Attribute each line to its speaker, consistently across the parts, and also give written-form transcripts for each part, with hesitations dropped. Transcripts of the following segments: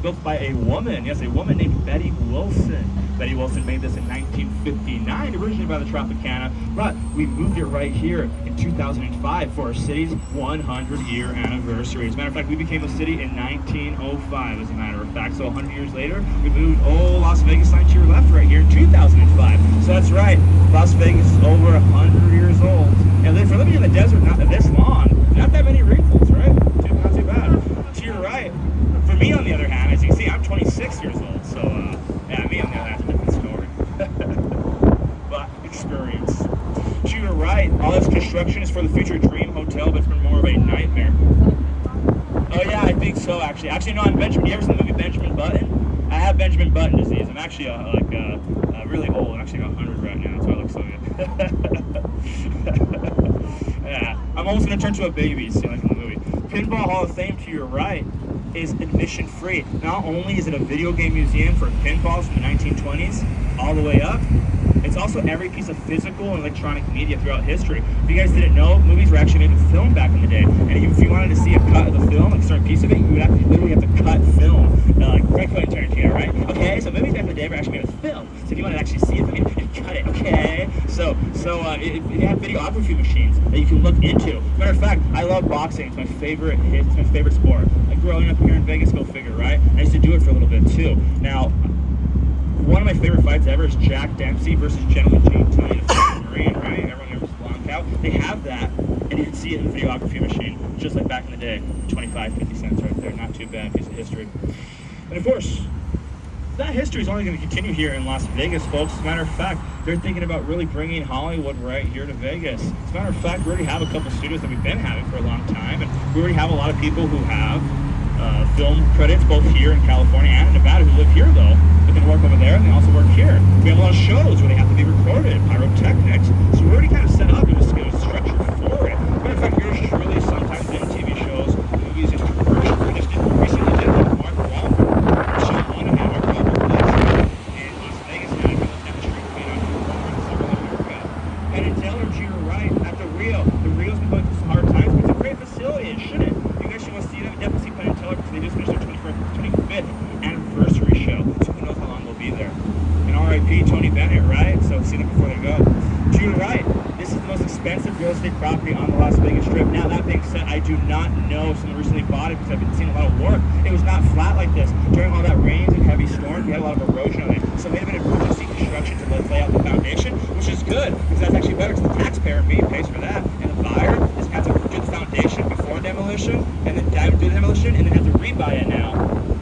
Speaker 1: built by a woman. Yes, a woman named Betty Wilson. Betty Wilson made this in 1959, originally by the Tropicana, but we moved it right here in 2005 for our city's 100-year anniversary. As a matter of fact, we became a city in 1905, as a matter of fact. So 100 years later, we moved Las Vegas sign to your left right here in 2005. So that's right, Las Vegas is over 100 years old. And for living in the desert not this long, not that many wrinkles, right? Not too bad. To your right, for me on the other hand, as you can see, I'm 26 years old. So yeah, me on the other hand, it's a different story. But experience. To your right, all this construction is for the future Dream Hotel, but it's been more of a nightmare. Oh yeah, I think so actually. Actually, no, I'm Benjamin. You ever seen the movie Benjamin Button? I have Benjamin Button disease. I'm actually really old. I'm actually 100 right now. That's why I look so good. Yeah, I'm almost gonna turn to a baby. See, like in the movie. Pinball Hall of Fame to your right is admission free. Not only is it a video game museum for pinballs from the 1920s all the way up, it's also every piece of physical and electronic media throughout history. If you guys didn't know, movies were actually made with film back in the day. And if you wanted to see a cut of the film, like a certain piece of it, you would literally have to cut film. Like right Quentin Tarantino, right? Okay, so movies back in the day were actually made with film. So if you wanted to actually see it, you cut it, okay? So you have videography machines that you can look into. Matter of fact, I love boxing. It's my favorite hit. It's my favorite sport. Like growing up here in Vegas, go figure, right? I used to do it for a little bit too. Now, one of my favorite fights ever is Jack Dempsey versus Gentleman James Tony, the Marine, right? Everyone remembers Long Cow. They have that, and you can see it in the videography machine, just like back in the day. 25, 50 cents right there. Not too bad piece of history. And of course, that history is only going to continue here in Las Vegas, folks. As a matter of fact, they're thinking about really bringing Hollywood right here to Vegas. As a matter of fact, we already have a couple studios that we've been having for a long time, and we already have a lot of people who have film credits both here in California and in Nevada who live here though, but then work over there and they also work here. We have a lot of shows where they have to be recorded, pyrotechnics, so we're already kind of set up and just structured for it. Matter of fact, yours is really sometimes in TV shows, movies, and commercials. We just recently did one with Mark Wahlberg, Sean Monahan, Mark Wahlberg lives in Las Vegas now. If you look down the street from me, I'm from several America. And in Taylor, to your right, at the Rio. The Rio's been going through some hard times, but it's a great facility. It shouldn't. You guys should want to see them. Definitely see Penn and Teller because they just finished their 25th anniversary show. So who knows how long they'll be there. And R.I.P. Tony Bennett, right? So see them before they go. To your right, this is the most expensive real estate property on the Las Vegas Strip. Now, that being said, I do not know if someone recently bought it because I've been seeing a lot of work. It was not flat like this. During all that rains and heavy storms, we had a lot of erosion on it. So it made it an emergency construction to lay out the foundation, which is good because that's actually better because the taxpayer, me, pays for that. And the buyer has had to do the foundation before demolition and then do the demolition and then have to rebuy it now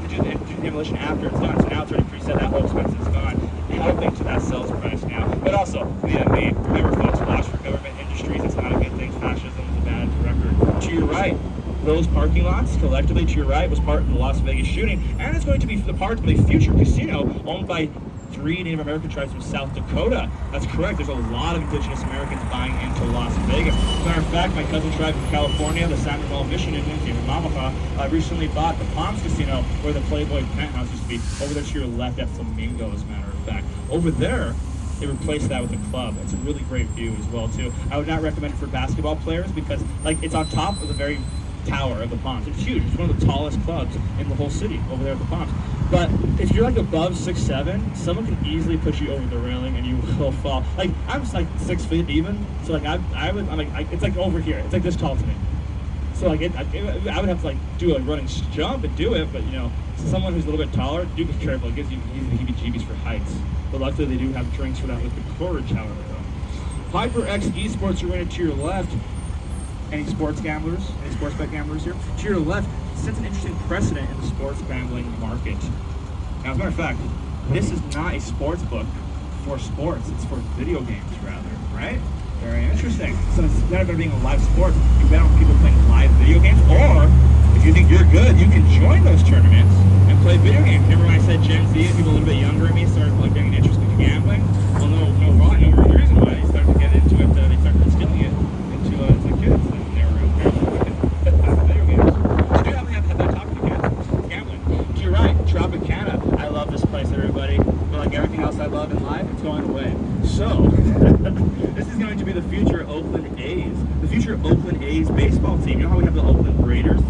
Speaker 1: to do the demolition after it's done. So now it's already preset. That whole expense is gone, helping to that sales price now. But also, via me, remember folks, watch for government industries. It's not a good thing. Fascism is a bad record. To your right, those parking lots, collectively to your right, was part of the Las Vegas shooting, and it's going to be the part of a future casino owned by 3 Native American tribes from South Dakota. That's correct. There's a lot of indigenous Americans buying into Las Vegas. As a matter of fact, my cousin tribe from California, the San Manuel Mission Indians, the Mamaha, recently bought the Palms Casino where the Playboy Penthouse used to be. Over there to your left at Flamingo, as a matter of fact. Over there, they replaced that with a club. It's a really great view as well, too. I would not recommend it for basketball players because, like, it's on top of the very tower of the Palms. It's huge. It's one of the tallest clubs in the whole city over there at the Palms. But if you're like above 6'7", someone can easily push you over the railing and you will fall. Like I'm just like 6 feet even, so like I'm like it's like over here. It's like this tall to me. So like I would have to like do a running jump and do it, but you know, someone who's a little bit taller, do be careful. It gives you the heebie-jeebies for heights. But luckily they do have drinks for that liquid courage, however. Though. HyperX Esports are rated to your left. Any sports gamblers? Any sports bet gamblers here? To your left, sets an interesting precedent in the sports gambling market. Now, as a matter of fact, this is not a sports book for sports. It's for video games, rather, right? Very interesting. So instead of it being a live sport, you bet on people playing live video games, or if you think you're good, you can join those tournaments and play video games. Remember when I said Gen Z and people a little bit younger than me started like getting interested in gambling? Well, no reason why they started to get into it. They started instilling it into kids. Tropicana. I love this place, everybody. But like everything else I love in life, it's going away. So, this is going to be the future Oakland A's. The future Oakland A's baseball team. You know how we have the Oakland Raiders,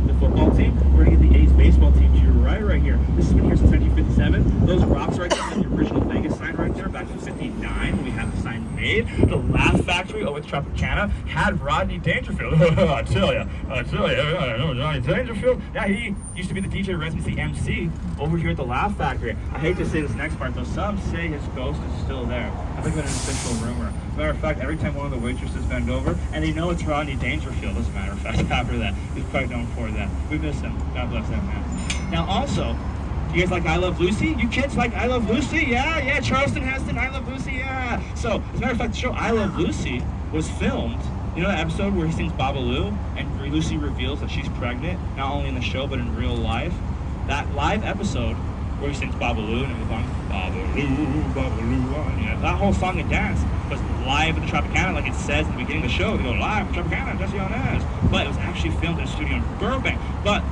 Speaker 1: the football team? We're going to get the A's baseball team to your right here. Arcade, the Laugh Factory over at Tropicana had Rodney Dangerfield. I tell you, I know Johnny Dangerfield. Yeah, he used to be the DJ residency MC over here at the Laugh Factory. I hate to say this next part though, some say his ghost is still there. I think that's an official rumor. As a matter of fact, every time one of the waitresses bend over, and they know it's Rodney Dangerfield, as a matter of fact, after that. He's quite known for that. We miss him. God bless that man. Now also, you guys like I Love Lucy? You kids like I Love Lucy? Yeah, Charleston Heston, I Love Lucy, yeah. So, as a matter of fact, the show I Love Lucy was filmed, you know that episode where he sings Babalu, and Lucy reveals that she's pregnant, not only in the show, but in real life? That live episode where he sings Babalu, and it was on Babalu, Babalu, yeah, that whole song and dance was live at the Tropicana, like it says at the beginning of the show. They go, live at Tropicana, Jesse Yanez. But it was actually filmed in a studio in Burbank. But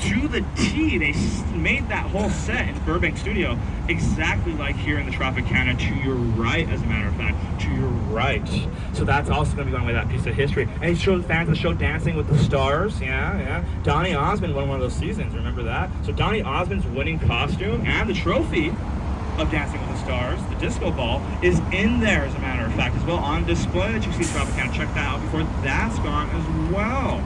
Speaker 1: to the T, they made that whole set in Burbank studio exactly like here in the Tropicana, to your right, as a matter of fact, to your right. So that's also going to be going with that piece of history. And he showed fans of the show Dancing with the Stars, yeah. Donny Osmond won one of those seasons, remember that? So Donny Osmond's winning costume and the trophy of Dancing with the Stars, the disco ball, is in there, as a matter of fact, as well, on display that you see at Tropicana. Check that out before that's gone as well.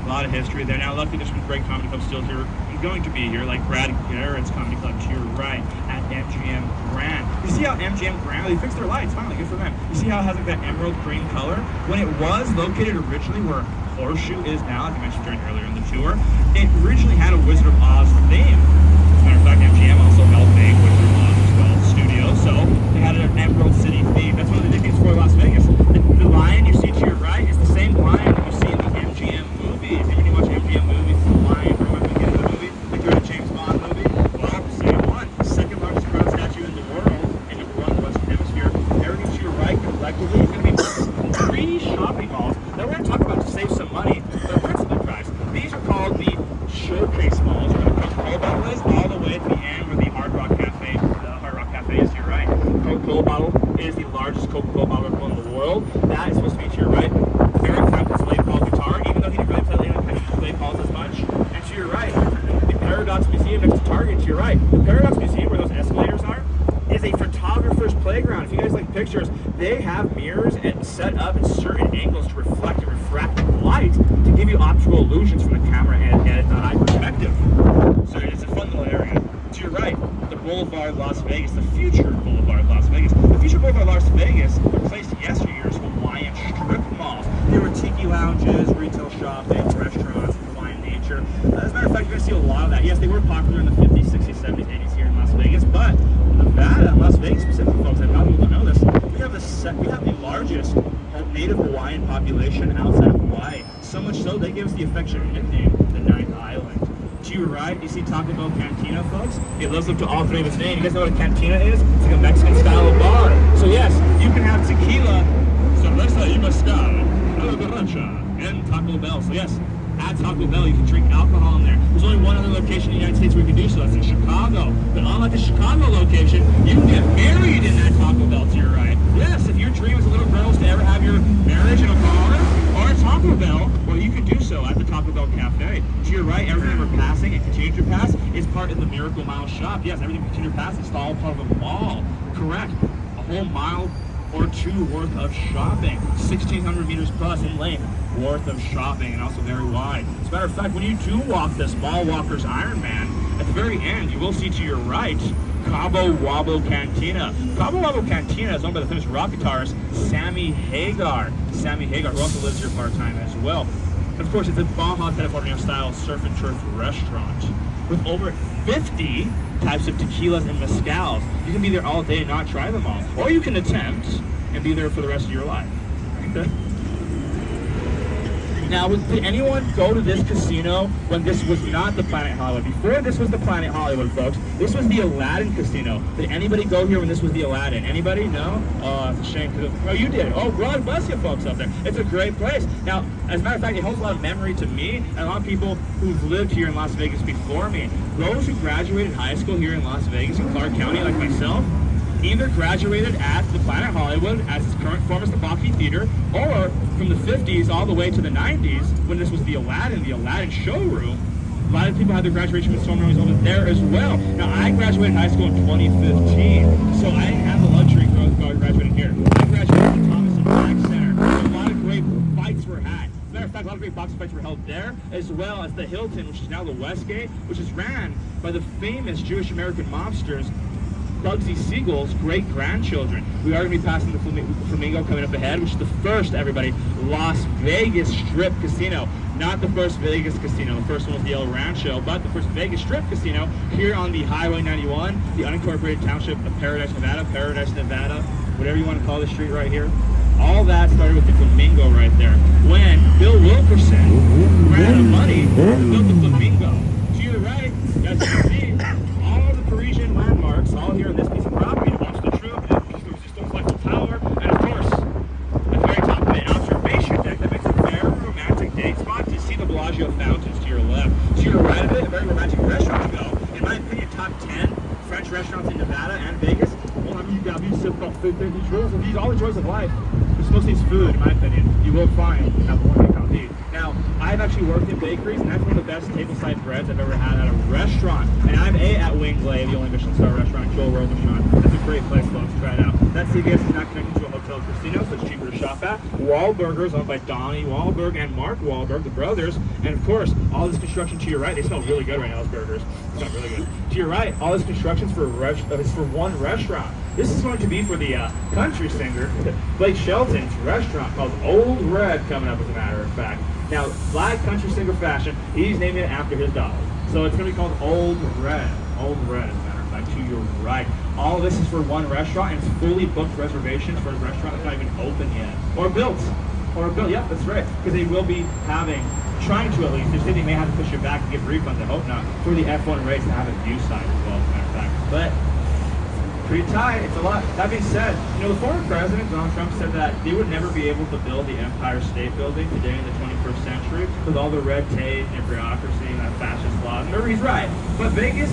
Speaker 1: A lot of history there. Now, luckily, there's some great comedy clubs still here, going to be here, like Brad Garrett's Comedy Club to your right at MGM Grand. You see how MGM Grand, they fixed their lights, finally, good for them. You see how it has like that emerald green color? When it was located originally where Horseshoe is now, like I mentioned during earlier in the tour, it originally had a Wizard of Oz theme. As a matter of fact, MGM also held a Wizard of Oz as well studio, so they had an Emerald City theme. That's one of the nicknames for Las Vegas. The lion you see to your right is the same lion that you see in the MGM movies. And when you watch MGM movies, the lion from the beginning of the movie, like you're in a James Bond movie, well, same one. Second largest crown statue in the world, and number one in the Western Hemisphere. Everything to your right collectively is going to be 3 shopping malls that we're going to talk about to save some money, but principally price. These are called the Showcase Malls, where the Coca-Cola bottle is, all the way to the end where the Hard Rock Cafe is to your right. Coca-Cola bottle is the largest Coca-Cola bottle in the world. That is supposed to be to your right. Eric Clapton's Les Paul guitar, even though he didn't really play Les Pauls as much. And to your right, the Paradox Museum next to Target, to your right. The Paradox Museum, where those escalators are, is a photographer's playground. If you guys like pictures, they have mirrors and set up at certain angles to reflect and refract light to give you optical illusions from the camera and eye perspective. So it's a fun little area. To your right, the Boulevard Las Vegas, the future Boulevard Las Vegas. The future Boulevard Las Vegas replaced yesteryear's Hawaiian strip mall. There were tiki lounges, retail shopping, restaurants, Hawaiian nature. As a matter of fact, you're going to see a lot of that. Yes, they were popular in the 50s, 60s, 70s, 80s here in Las Vegas, but Nevada, Las Vegas specifically, folks, and a lot of people don't know this, we have the largest native Hawaiian population outside of Hawaii. So much so, they give us the affectionate nickname, the Ninth Island. To your right, you see Taco Bell Cantina, folks. It lives up to all 3 of its names. You guys know what a cantina is? It's like a Mexican style of bar. So yes, you can have tequila, cerveza y mezcal, and Taco Bell. So yes, at Taco Bell, you can drink alcohol in there. There's only one other location in the United States where you can do so. That's in Chicago. But unlike the Chicago location, you can get married in that Taco Bell to your right. Yes, if your dream as a little girl is to ever have your marriage in a bar or a Taco Bell, well, you can do so at the Taco Bell Cafe. To your right, everything we're passing and continue to pass is part of the Miracle Mile shop. Yes, everything we continue to pass is all part of a mall. Correct. A whole mile or 2 worth of shopping. 1,600 meters plus in length worth of shopping, and also very wide. As a matter of fact, when you do walk this Mall Walkers Ironman, at the very end, you will see to your right Cabo Wabo Cantina. Cabo Wabo Cantina is owned by the famous rock guitarist Sammy Hagar. Sammy Hagar, who also lives here part-time as well. And of course, it's a Baja California-style surf and turf restaurant with over 50 types of tequilas and mezcals. You can be there all day and not try them all. Or you can attempt and be there for the rest of your life. Now, did anyone go to this casino when this was not the Planet Hollywood? Before this was the Planet Hollywood, folks, this was the Aladdin Casino. Did anybody go here when this was the Aladdin? Anybody? No? Oh, it's a shame. Oh, you did. Oh, God bless you folks out there. It's a great place. Now, as a matter of fact, it holds a lot of memory to me and a lot of people who've lived here in Las Vegas before me. Those who graduated high school here in Las Vegas in Clark County, like myself, either graduated at the Planet Hollywood as its current form is the Baki Theater, or from the 50s all the way to the 90s when this was the Aladdin showroom. A lot of people had their graduation ceremonies over there as well. Now, I graduated high school in 2015, so I didn't have the luxury graduating here. I graduated from Thomas and Mack Center. A lot of great fights were had. As a matter of fact, a lot of great boxing fights were held there, as well as the Hilton, which is now the Westgate, which is ran by the famous Jewish American mobsters Bugsy Siegel's great-grandchildren. We are going to be passing the Flamingo coming up ahead, which is the first, everybody, Las Vegas Strip Casino. Not the first Vegas casino. The first one was the El Rancho, but the first Vegas Strip Casino here on the Highway 91, the unincorporated township of Paradise, Nevada, whatever you want to call the street right here. All that started with the Flamingo right there. When Bill Wilkerson ran out of money to build the Flamingo. To your right, as you can see, all the Parisian landmarks, all here on this piece of property. The Arc de Triomphe, the Resistance Eiffel Tower, and of course, at the very top of an observation deck that makes a very romantic date spot to see the Bellagio fountains to your left. To your right of it, a very romantic restaurant to go. In my opinion, top 10 French restaurants in Nevada and Vegas. Well, I mean, you got these simple food, all the joys of life. There's mostly food, in my opinion. You will find at One Coffee. Now, I've actually worked in bakeries, and that's one of the best tableside breads I've ever had at a restaurant. And I'm at Wing Lay, the only Michelin star restaurant, Joel Rose restaurant. That's a great place, folks. Try it out. That CVS is not connected to a hotel casino, so it's cheaper to shop at. Wahlburgers, owned by Donnie Wahlberg and Mark Wahlberg, the brothers. And of course, all this construction to your right, they smell really good right now, those burgers. They smell really good. To your right, all this construction's for one restaurant. This is going to be for the country singer, Blake Shelton's restaurant called Old Red, coming up, as a matter of fact. Now, black country singer fashion, he's naming it after his dog. So it's going to be called Old Red. Old Red, as a matter of fact, to your right. All of this is for one restaurant, and it's fully booked reservations for a restaurant that's not even open yet. Or built, yep, that's right. Because they will be trying to at least, they may have to push it back and give refunds, I hope not, for the F1 race to have a view side as well, as a matter of fact. But pretty tight. It's a lot. That being said, the former president, Donald Trump, said that they would never be able to build the Empire State Building today in the 21st century with all the red tape and bureaucracy and that fascist law. Remember, he's right. But Vegas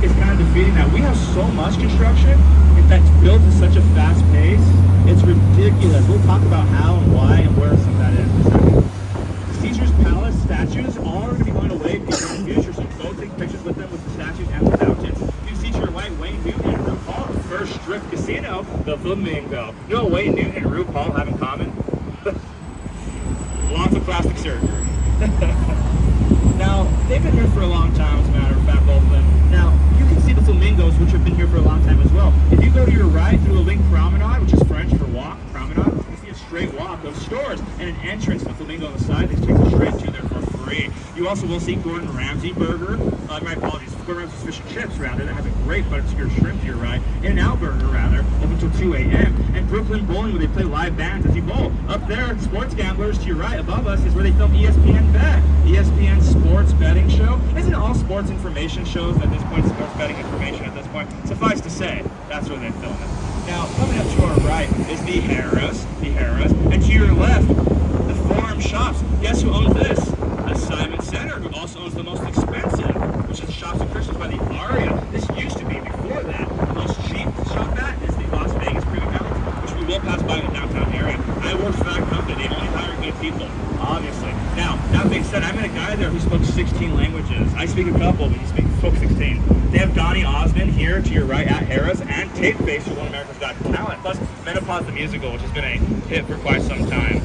Speaker 1: is kind of defeating that. We have so much construction that's built at such a fast pace. It's ridiculous. We'll talk about how and why and where some of that is in a second. The Caesar's Palace statues all are going to be going away in the future, so go take pictures with them with the statues and the fountains. You see to your right, Wayne Newton and RuPaul, first strip casino, the Flamingo. You know what Wayne Newton and RuPaul have in common? Lots of plastic surgery. Now, they've been here for a long time, as a matter of fact, both of them. Now, you can see the flamingos, which have been here for a long time as well. If you go to your right through the Link Promenade, which is French for walk, promenade, you see a straight walk of stores and an entrance to the Flamingo on the side that takes you straight to there for free. You also will see Gordon Ramsay Burger, my apologies, Gordon Ramsay's Fish and Chips, rather, that has a great butter secured shrimp to your right, In-N-Out Burger, rather, open until 2 a.m., and Brooklyn Bowling, where they play live bands as you bowl. Up there, Sports Gamblers, to your right, above us, is where they film ESPN Bet, ESPN Sports Betting Show. Isn't it all sports information shows at this point, sports betting information at this point? Suffice to say, that's where they film it. Now, coming up to our right is the Harrah's, and to your left, the Forum Shops. Guess who owns this? The Simon Center, who also owns the most expensive, which is Shops and Crystals by the Aria. This used to be, before that, the most cheap to shop at is the Las Vegas Premium Outlets, which we will pass by in the downtown area. I work for that company. They only hire good people, obviously. Now, that being said, I met a guy there who spoke 16 languages. I speak a couple, but he spoke 16. They have Donny Osmond here to your right at Harrah's, and Tape Face for One America's Got Talent, plus Menopause the Musical, which has been a hit for quite some time.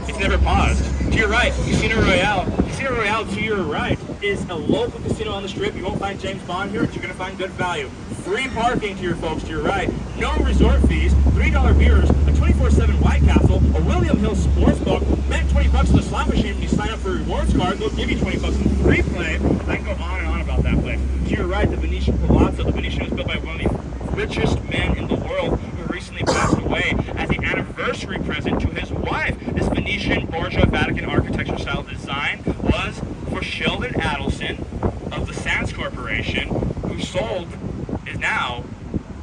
Speaker 1: It's never paused. To your right, Casino Royale. Casino Royale to your right is a local casino on the Strip. You won't find James Bond here, but you're going to find good value. Free parking to your folks to your right. No resort fees. $3 beers. A 24/7 White Castle. A William Hill Sportsbook. Bet $20 in the slot machine when you sign up for a rewards card. They'll give you $20 in free play. I can go on and on about that place. To your right, the Venetian Palazzo. The Venetian was built by one of the richest men in the world who recently passed away as the anniversary present to his wife. This Venetian Borgia Vatican architecture style design was for Sheldon Adelson of the Sands Corporation, who is now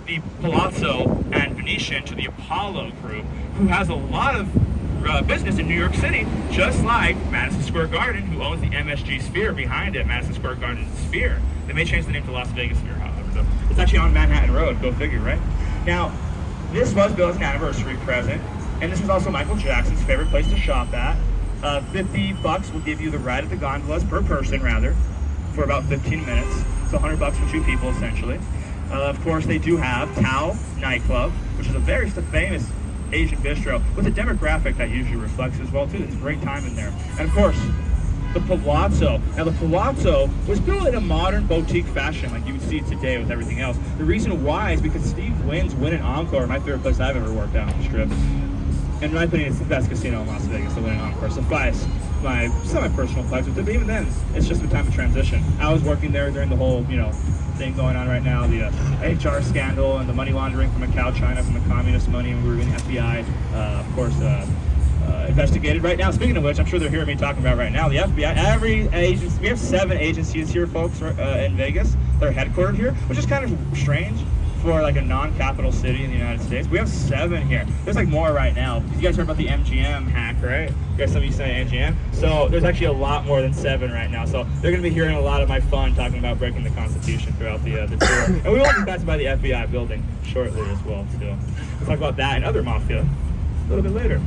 Speaker 1: the Palazzo and Venetian to the Apollo Group, who has a lot of business in New York City, just like Madison Square Garden, who owns the MSG Sphere behind it, Madison Square Garden Sphere. They may change the name to Las Vegas Sphere, however. So it's actually on Manhattan Road, go figure, right? Now, this was Bill's anniversary present, and this was also Michael Jackson's favorite place to shop at. $50 will give you the ride of the gondolas per person, rather, for about 15 minutes. So $100 for two people, essentially. Of course, they do have Tao nightclub, which is a very famous Asian bistro with a demographic that usually reflects as well too. There's a great time in there. And of course, the Palazzo. Now the Palazzo was built in a modern boutique fashion like you would see today with everything else. The reason why is because Steve Wynn's Wynn and Encore, my favorite place I've ever worked out on the Strip. In my opinion, it's the best casino in Las Vegas, the Wynn and Encore. Suffice my semi-personal pleasure with it, but even then, it's just a time of transition. I was working there during the whole, thing going on right now, the HR scandal and the money laundering from Macau, China, from the communist money, and we were in FBI, of course, investigated right now. Speaking of which, I'm sure they're hearing me talking about right now. The FBI, every agency, we have 7 agencies here, folks, in Vegas. They're headquartered here, which is kind of strange for like a non-capital city in the United States. We have 7 here. There's like more right now. You guys heard about the MGM hack, right? You guys, some of you say MGM. So there's actually a lot more than 7 right now. So they're going to be hearing a lot of my fun talking about breaking the Constitution throughout the tour. And we will be passed by the FBI building shortly as well, too. We'll talk about that and other mafia a little bit later.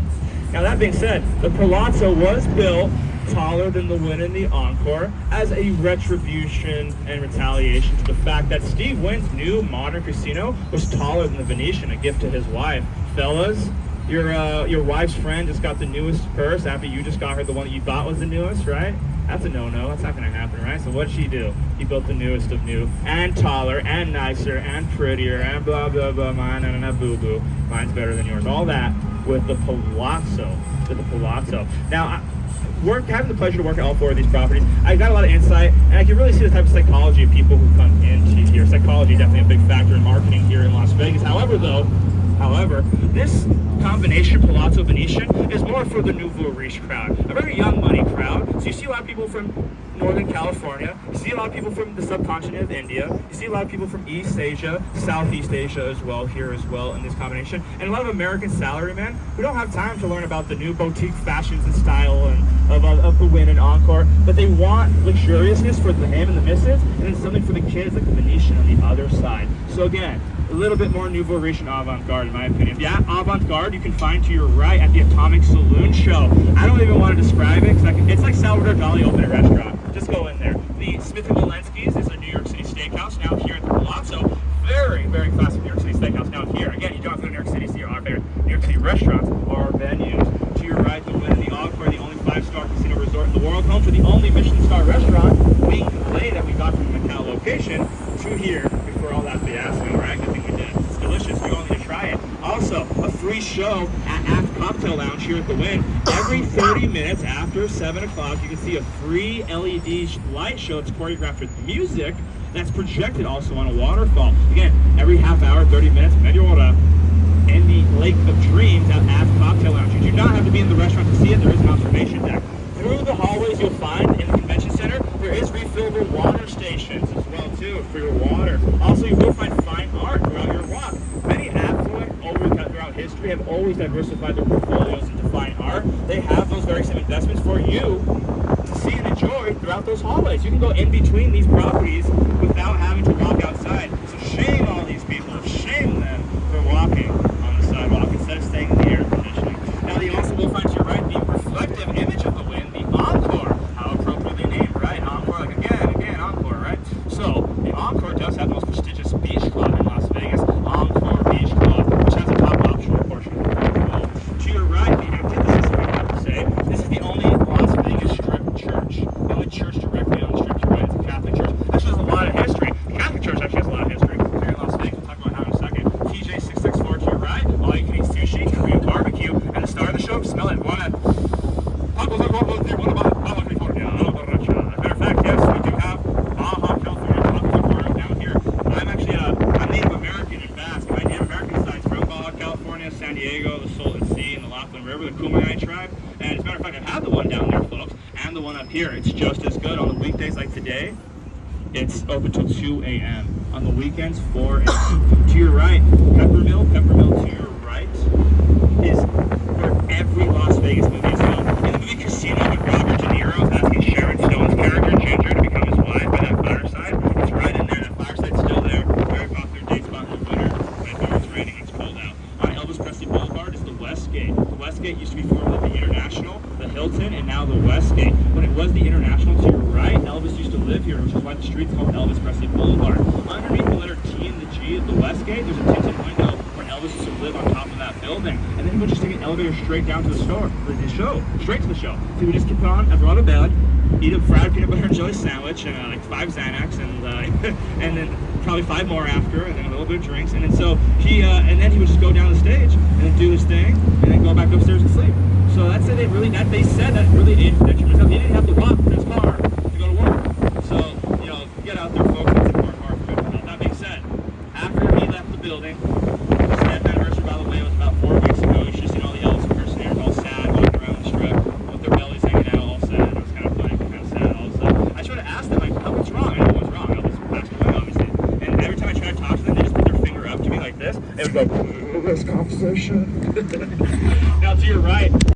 Speaker 1: Now that being said, the Palazzo was built taller than the Wynn and the Encore as a retribution and retaliation to the fact that Steve Wynn's new modern casino was taller than the Venetian, a gift to his wife. Fellas, your wife's friend just got the newest purse after you just got her the one that you thought was the newest, right? That's a no-no. That's not going to happen, right? So what did she do? He built the newest of new, and taller, and nicer, and prettier, and blah, blah, blah, mine, and boo-boo. Mine's better than yours. All that with the Palazzo. Now, having the pleasure to work at all 4 of these properties, I got a lot of insight, and I can really see the type of psychology of people who come into here. Psychology definitely a big factor in marketing here in Las Vegas. However, this combination Palazzo Venetian is more for the nouveau riche crowd, a very young money crowd. So you see a lot of people from Northern California, you see a lot of people from the subcontinent of India, you see a lot of people from East Asia, Southeast Asia as well, here as well in this combination, and a lot of American salarymen who don't have time to learn about the new boutique fashions and style and of the Wynn and Encore, but they want luxuriousness for the him and the missus, and then something for the kids like the Venetian on the other side. So again, a little bit more nouveau riche and avant-garde in my opinion. Yeah, avant-garde you can find to your right at the Atomic Saloon Show. I don't even want to describe it because it's like Salvador Dali open a restaurant. Just go in there. The Smith & Wollensky's is a New York City steakhouse now here at the Palazzo. Very, very classic New York City steakhouse now here. Again, you don't have to go to New York City to see our favorite New York City restaurants or venues. To your right, the Wynn and the Encore, the only 5-star casino resort in the world, home to the only Michelin star restaurant, Wing Lei, that we got from the Macau location to here before all that fiasco, right? Good thing we did. It's delicious. You all need to try it. Also, a free show at Aft Cocktail Lounge here at the Wynn. Every 30 minutes after 7 o'clock, you can see a free LED light show. It's choreographed with music that's projected also on a waterfall. Again, every half hour, 30 minutes, media hora, in the Lake of Dreams at Aft Cocktail Lounge. You do not have to be in the restaurant to see it. There is an observation deck. Through the hallways you'll find in the convention center, there is refillable water stations as well too for your water. Also, you will find fine art throughout your walk. Many affluent throughout history have always diversified their portfolios into fine art. They have those very same investments for you to see and enjoy throughout those hallways. You can go in between these properties without having to walk outside. So shame all these people. Shame them for walking on the sidewalk instead of staying in the air conditioning. Now, they also will find to your right the reflective image of the Wynn, the Encore. How appropriately named, right? Encore, like again, Encore, right? So, the Encore does have the most prestigious beach club in Las Vegas, Encore Beach Club, which has a top offshore portion of the pool. To your right, the antithesis, if I have to say, this is the only Las Vegas Strip church. The only church directly on the Strip to your right is a Catholic church. Actually has a lot of history. The Catholic church actually has a lot of history here in Las Vegas. We'll talk about how in a second. TJ664 to your right, all you can eat sushi, Korean barbecue, and the star of the show, smell it. Matter of fact, yes, we do have Baja California down here. I'm Native American and Basque. My Native American side's from Baja California, San Diego, the Salton Sea, and the Laughlin River, the Kumeyaay tribe. And as a matter of fact, I have the one down there, folks, and the one up here. It's just as good on the weekdays like today. It's open till 2 a.m. On the weekends, 4 a.m. To your right, Peppermill to your right is where every Las Vegas movie is filmed. In the movie Casino with Robert De Niro is asking Sharon Stone's character Ginger to become his wife by that fireside. It's right in there. That fireside's still there. Very popular day spot in the winter when it's raining and it's cold out. On Elvis Presley Boulevard is the Westgate. The Westgate used to be formerly the International, the Hilton, and now the Westgate. When it was the International, to your right, Elvis used to live here, which is why the street's called Elvis Presley Boulevard. Underneath the letter T in the G G at the West Gate, there's a tinted window where Elvis used to live on top of that building. And then he would just take an elevator straight down to the store, the show, straight to the show. So he would just get put on, roll out of bed, eat a fried peanut butter and jelly sandwich and like 5 Xanax and and then probably 5 more after, and then a little bit of drinks. And then so he and then he would just go down the stage and then do his thing and then go back upstairs and sleep. So that's it. They said that really aided detriment himself. He didn't have to walk from his car to go to work. So get out there, folks. It's important for our mental health. That being said, after he left the building, his death anniversary, by the way, was about 4 weeks ago. You should have seen all the Elvis impersonators all sad walking around the strip with their bellies hanging out, all sad. It was kind of funny, kind of sad. Also, I tried to ask them like, what's wrong? I know what's wrong. Elvis passed away, obviously. And every time I try to talk to them, they just put their finger up to me like this. They would go, this conversation.